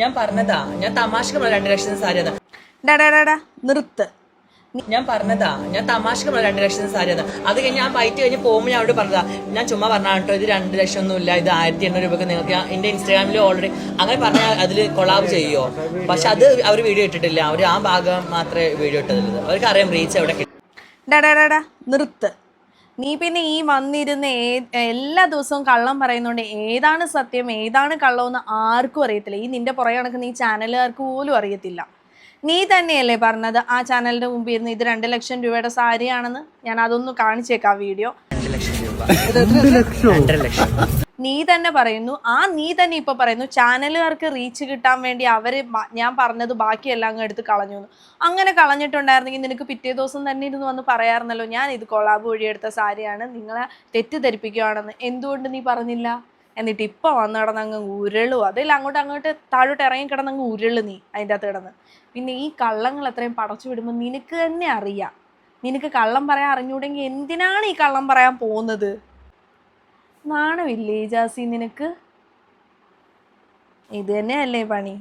ഞാൻ പറഞ്ഞതാ, ഞാൻ തമാശക്ക് 2 ലക്ഷം സാരി നിർത്ത്. ഞാൻ പറഞ്ഞതാ, ഞാൻ തമാശക്ക് 2 ലക്ഷം സാരി അത് കഴിഞ്ഞ് ഞാൻ ബൈറ്റ് കഴിഞ്ഞ് പോകുമ്പോൾ ഞാൻ അവിടെ പറഞ്ഞതാ, ഞാൻ ചുമ്മാ പറഞ്ഞാൽ കേട്ടോ ഇത് 2 ലക്ഷം ഒന്നും ഇല്ല, ഇത് 1800 രൂപക്ക് നിങ്ങൾക്ക് എന്റെ ഇൻസ്റ്റാഗ്രാമിൽ ഓൾറെഡി അങ്ങനെ പറഞ്ഞാൽ അതിൽ കൊളാബ് ചെയ്യുമോ? പക്ഷെ അത് അവർ വീഡിയോ ഇട്ടിട്ടില്ല, അവർ ആ ഭാഗം മാത്രമേ വീഡിയോ ഇട്ടതുള്ളൂ. അവർക്ക് അറിയാം റീച്ച് എവിടെ കിട്ടും. നിർത്ത്. നീ പിന്നെ ഈ വന്നിരുന്ന എല്ലാ ദിവസവും കള്ളം പറയുന്നോണ്ട് ഏതാണ് സത്യം ഏതാണ് കള്ളമെന്ന് ആർക്കും അറിയത്തില്ല. ഈ നിന്റെ പുറകെ നടക്കുന്ന ഈ ചാനലുകാർക്ക് പോലും അറിയത്തില്ല. നീ തന്നെയല്ലേ പറഞ്ഞത് ആ ചാനലിന്റെ മുമ്പിൽ ഇരുന്ന് ഇത് 2 ലക്ഷം രൂപയുടെ സാരിയാണെന്ന്? ഞാൻ അതൊന്ന് കാണിച്ചേക്കാം വീഡിയോ. 2 ലക്ഷം രൂപ, 2 ലക്ഷം. നീ തന്നെ പറയുന്നു, നീ തന്നെ ഇപ്പൊ പറയുന്നു ചാനലുകാർക്ക് റീച്ച് കിട്ടാൻ വേണ്ടി ഞാൻ പറഞ്ഞത് ബാക്കിയെല്ലാം അങ്ങ് എടുത്ത് കളഞ്ഞു. അങ്ങനെ കളഞ്ഞിട്ടുണ്ടായിരുന്നെങ്കിൽ നിനക്ക് പിറ്റേ ദിവസം തന്നെ ഇരുന്ന് വന്ന് പറയാറുന്നല്ലോ, ഞാൻ ഇത് കൊളാബ് വഴി എടുത്ത സാരിയാണ്, നിങ്ങളെ തെറ്റിദ്ധരിപ്പിക്കുകയാണെന്ന്. എന്തുകൊണ്ട് നീ പറഞ്ഞില്ല? എന്നിട്ട് ഇപ്പൊ വന്ന് കിടന്നങ്ങ് ഉരുളു. അതിൽ അങ്ങോട്ട് താഴോട്ട് ഇറങ്ങി കിടന്നങ്ങ് ഉരുളു നീ അതിൻ്റെ അകത്ത് കിടന്ന്. പിന്നെ ഈ കള്ളങ്ങൾ എത്രയും പടച്ചു വിടുമ്പോൾ നിനക്ക് തന്നെ അറിയാം. നിനക്ക് കള്ളം പറയാൻ അറിഞ്ഞൂടെങ്കിൽ എന്തിനാണ് ഈ കള്ളം പറയാൻ പോകുന്നത്? നാണമില്ലേ ജാസി നിനക്ക്? ഇത് തന്നെയല്ലേ പണി?